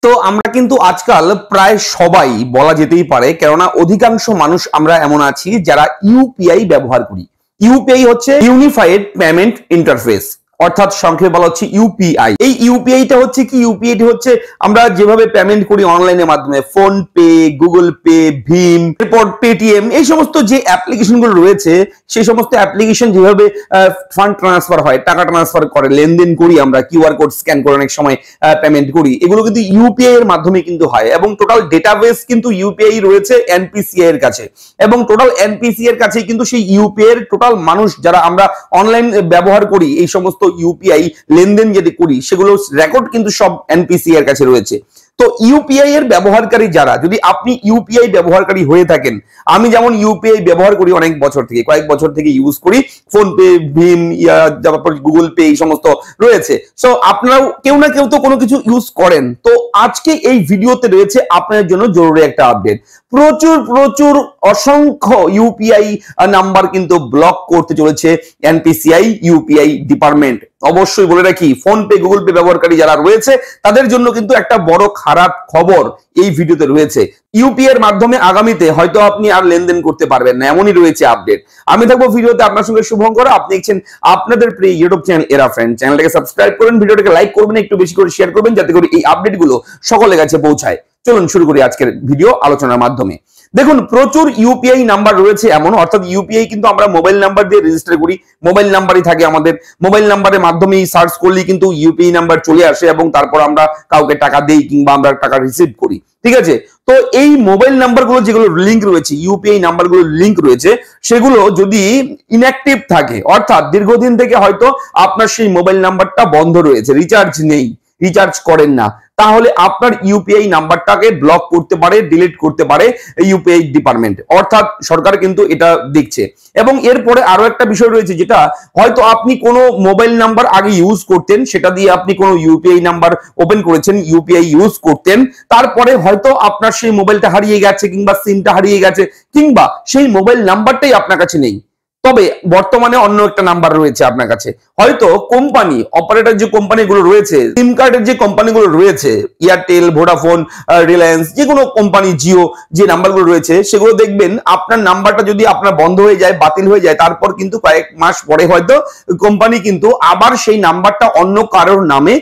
তো আমরা কিন্তু আজকাল প্রায় সবাই বলা যেতেই পারে, কেননা অধিকাংশ মানুষ আমরা এমন আছি যারা ইউপিআই ব্যবহার করি। ইউপিআই হচ্ছে ইউনিফাইড পেমেন্ট ইন্টারফেস, অর্থাৎ সংক্ষেপে বলা হচ্ছে ইউপিআই। এই ইউপিআইটা হচ্ছে কি? ইউপিআইটা হচ্ছে আমরা যেভাবে পেমেন্ট করি অনলাইনের মাধ্যমে, ফোন পে, গুগল পে, ভীম, এরপর পেটিএম, এই সমস্ত যে অ্যাপ্লিকেশন গুলো রয়েছে, সেই সমস্ত অ্যাপ্লিকেশন যেভাবে ফান্ড ট্রান্সফার হয়, টাকা ট্রান্সফার করে, লেনদেন করি, আমরা কিউআর কোড স্ক্যান করে অনেক সময় পেমেন্ট করি, এগুলো কিন্তু ইউপিআই এর মাধ্যমে কিন্তু হয়। এবং টোটাল ডেটাবেস কিন্তু ইউপিআই রয়েছে এনপিসিআই এর কাছে, এবং টোটাল এনপিসিআই এর কাছে কিন্তু সেই ইউপিআই এর টোটাল মানুষ যারা আমরা অনলাইন ব্যবহার করি, এই সমস্ত ইউপিআই লেনদেন যেটা করি, সেগুলো রেকর্ড কিন্তু সব এনপিসিআই এর কাছে রয়েছে। তো ইউপিআই এর ব্যবহারকারী যারা, যদি আপনি ইউপিআই ব্যবহারকারী হয়ে থাকেন, আমি যেমন ইউপিআই ব্যবহার করি অনেক বছর থেকে, কয়েক বছর থেকে ইউজ করি, ফোন পে, ভীম, তারপর গুগল পে, এই সমস্ত রয়েছে। সো আপনারাও কেউ না কেউ তো কোনো কিছু ইউজ করেন। তো আজকে এই ভিডিওতে রয়েছে আপনাদের জন্য জরুরি একটা আপডেট। প্রচুর প্রচুর অসংখ্য ইউপিআই নাম্বার কিন্তু ব্লক করতে চলেছে এনপিসিআই ইউপিআই ডিপার্টমেন্ট। অবশ্যই বলে রাখি, ফোন পে, গুগল পে ব্যবহারকারী যারা রয়েছে তাদের জন্য কিন্তু একটা বড় খারাপ খবর এই ভিডিওতে রয়েছে। ইউপিআই এর মাধ্যমে আগামীতে হয়তো আপনি আর লেনদেন করতে পারবেন না, এমনই রয়েছে আপডেট। আমি থাকবো ভিডিওতে আপনার সঙ্গে শুভঙ্কর। আপনি দেখছেন আপনাদের প্রিয় ইউটিউব চ্যানেল এরা ফ্রেন্ড। চ্যানেলটাকে সাবস্ক্রাইব করবেন, ভিডিওটাকে লাইক করবেন, একটু বেশি করে শেয়ার করবেন, যাতে করে এই আপডেটগুলো সকলের কাছে পৌঁছায়। চলুন শুরু করি আজকের ভিডিও আলোচনার মাধ্যমে। দেখুন, প্রচুর ইউপিআই নাম্বার রয়েছে এমন, অর্থাৎ ইউপিআই কিন্তু আমরা মোবাইল নাম্বার দিয়ে রেজিস্টার করি, মোবাইল নাম্বারই থাকে আমাদের, মোবাইল নাম্বারের মাধ্যমেই সার্চ করলেই কিন্তু ইউপিআই নাম্বার চলে আসে, এবং তারপর আমরা কাউকে টাকা দেই কিংবা আমরা টাকা রিসিভ করি। ঠিক আছে? তো এই মোবাইল নাম্বারগুলো যেগুলো লিংক রয়েছে, ইউপিআই নাম্বারগুলো লিংক রয়েছে, সেগুলো যদি ইনঅ্যাক্টিভ থাকে, অর্থাৎ দীর্ঘদিন থেকে হয়তো আপনার সেই মোবাইল নাম্বারটা বন্ধ রয়েছে, রিচার্জ নেই, রিচার্জ করেন না, তাহলে আপনার ইউপিআই নাম্বারটাকে ব্লক করতে পারে, ডিলিট করতে পারে ইউপিআই ডিপার্টমেন্ট, অর্থাৎ সরকার কিন্তু এটা দেখছে। এবং এরপরে আরো একটা বিষয় রয়েছে, যেটা হয়তো আপনি কোনো মোবাইল নাম্বার আগে ইউজ করতেন, সেটা দিয়ে আপনি কোনো ইউপিআই নাম্বার ওপেন করেছেন, ইউপিআই ইউজ করতেন, তারপরে হয়তো আপনার সেই মোবাইলটা হারিয়ে গেছে, কিংবা সিমটা হারিয়ে গেছে, কিংবা সেই মোবাইল নাম্বারটাই আপনার কাছে নেই, তবে বর্তমানে অন্য একটা নাম্বার রয়েছে আপনার কাছে। হয়তো কোম্পানি, অপারেটর যে কোম্পানিগুলো রয়েছে, সিম কার্ডের যে কোম্পানিগুলো রয়েছে, এয়ারটেল, ভোডাফোন, রিলায়েন্স, যে কোনো কোম্পানি, জিও, যে নাম্বারগুলো রয়েছে, সেগুলো দেখবেন আপনার নাম্বারটা যদি আপনার বন্ধ হয়ে যায়, বাতিল হয়ে যায়, তারপর কিন্তু কয়েক মাস পরে হয়তো কোম্পানি কিন্তু আবার সেই নাম্বারটা অন্য কারোর নামে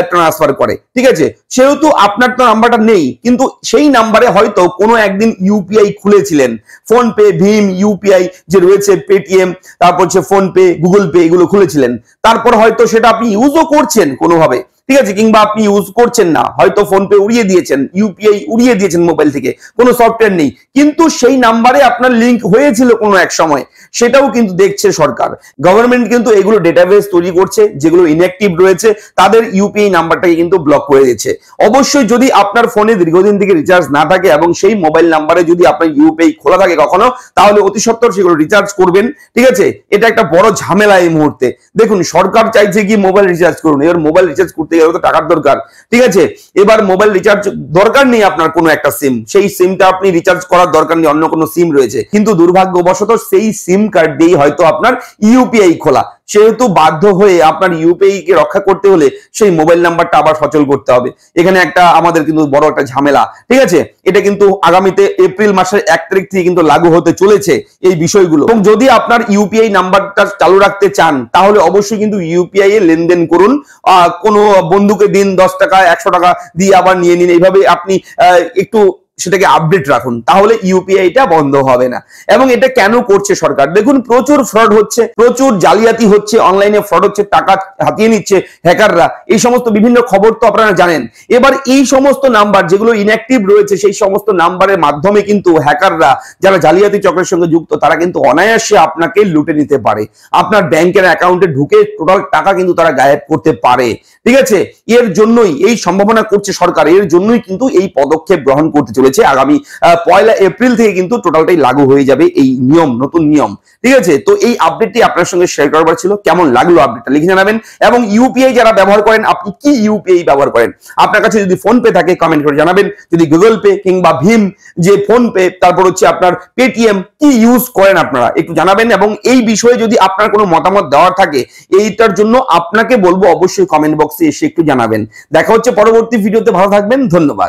ট্রান্সফার করে। ঠিক আছে? সেহেতু আপনার তো নাম্বারটা নেই, কিন্তু সেই নাম্বারে হয়তো কোনো একদিন ইউপিআই খুলেছিলেন, ফোন পে, ভীম, ইউপিআই যে রয়েছে, পেটিএম, তারপর হচ্ছে ফোন পে, গুগল পে, এগুলো খুলেছিলেন, তারপর হয়তো সেটা আপনি ইউজও করছেন কোনোভাবে। ঠিক আছে? কিংবা আপনি ইউজ করছেন না, হয়তো ফোন পে উড়িয়ে দিয়েছেন, ইউপিআই উড়িয়ে দিয়েছেন মোবাইল থেকে, কোনো সফটওয়্যার নেই, কিন্তু সেই নাম্বারে আপনার লিংক হয়েছিল কোনো এক সময়, সেটাও কিন্তু দেখছে সরকার। গভর্নমেন্ট কিন্তু এগুলো ডেটাবেস তৈরি করছে, যেগুলো ইনঅ্যাক্টিভ রয়েছে তাদের ইউপিআই নাম্বারটাকে কিন্তু ব্লক করে দিচ্ছে। অবশ্যই যদি আপনার ফোনে দীর্ঘদিন থেকে রিচার্জ না থাকে এবং সেই মোবাইল নাম্বারে যদি আপনার ইউপিআই খোলা থাকে কখনো, তাহলে অতি সত্বর সেগুলো রিচার্জ করবেন। ঠিক আছে? এটা একটা বড় ঝামেলা এই মুহূর্তে। দেখুন, সরকার চাইছে কি মোবাইল রিচার্জ করুন, এবার মোবাইল রিচার্জ করতে গেলে তো টাকার দরকার। ঠিক আছে? এবার মোবাইল রিচার্জ দরকার নেই আপনার কোনো একটা সিম, সেই সিমটা আপনি রিচার্জ করার দরকার নেই, অন্য কোনো সিম রয়েছে, কিন্তু দুর্ভাগ্যবশত সেই সিম কার্ড দিয়ে হয়তো আপনার ইউপিআই খোলা, সেহেতু বাধ্য হয়ে আপনার ইউপিআই কে রক্ষা করতে হলে সেই মোবাইল নাম্বারটা আবার সচল করতে হবে। এখানে একটা আমাদের কিন্তু বড় একটা ঝামেলা। ঠিক আছে? এটা কিন্তু আগামীতে এপ্রিল মাসের 1 তারিখ থেকে কিন্তু লাগু হতে চলেছে এই বিষয়গুলো। এবং যদি আপনার ইউপিআই নাম্বারটা চালু রাখতে চান, তাহলে অবশ্যই কিন্তু ইউপিআই এ লেনদেন করুন। কোনো বন্ধুকে দিন 10 টাকা, 100 টাকা দিয়ে আবার নিয়ে নিন, এইভাবে আপনি একটু সেটাকে আপডেট রাখুন, তাহলে ইউপিআইটা বন্ধ হবে না। এবং এটা কেন করছে সরকার? দেখুন, প্রচুর ফ্রড হচ্ছে, প্রচুর জালিয়াতি হচ্ছে, অনলাইনে ফ্রড হচ্ছে, টাকা হাতিয়ে নিচ্ছে হ্যাকাররা, এই সমস্ত বিভিন্ন খবর তো আপনারা জানেন। এবার এই সমস্ত নাম্বার যেগুলো ইনঅ্যাক্টিভ রয়েছে, সেই সমস্ত নাম্বারের মাধ্যমে কিন্তু হ্যাকাররা, যারা জালিয়াতি চক্রের সঙ্গে যুক্ত, তারা কিন্তু অনায়াসে আপনাকে লুটে নিতে পারে, আপনার ব্যাংকের অ্যাকাউন্টে ঢুকে টোটাল টাকা কিন্তু তারা গায়েব করতে পারে। ঠিক আছে? এর জন্যই এই সম্ভাবনা করছে সরকার, এর জন্যই কিন্তু এই পদক্ষেপ গ্রহণ করতে চলেছে। চলেছে আগামী 1 এপ্রিল থেকে কিন্তু টোটালটাই লাগু হয়ে যাবে এই নিয়ম, নতুন নিয়ম। ঠিক আছে, তো এই আপডেটটি আপনার সঙ্গে শেয়ার করবার ছিল। কেমন লাগলো আপডেটটা লিখে জানাবেন। এবং ইউপিআই যারা ব্যবহার করেন, আপনি কি ইউপিআই ব্যবহার করেন? আপনার কাছে যদি ফোন পে থাকে কমেন্ট করে জানাবেন। যদি গুগল পে কিংবা ভীম, যে ফোন পে, তারপর হচ্ছে আপনার পেটিএম, কি ইউজ করেন আপনারা একটু জানাবেন। এবং এই বিষয়ে যদি আপনার কোনো মতামত দেওয়ার থাকে, এইটার জন্য আপনাকে বলবো অবশ্যই কমেন্ট বক্সে এসে একটু জানাবেন। দেখা হচ্ছে পরবর্তী ভিডিওতে, ভালো থাকবেন, ধন্যবাদ।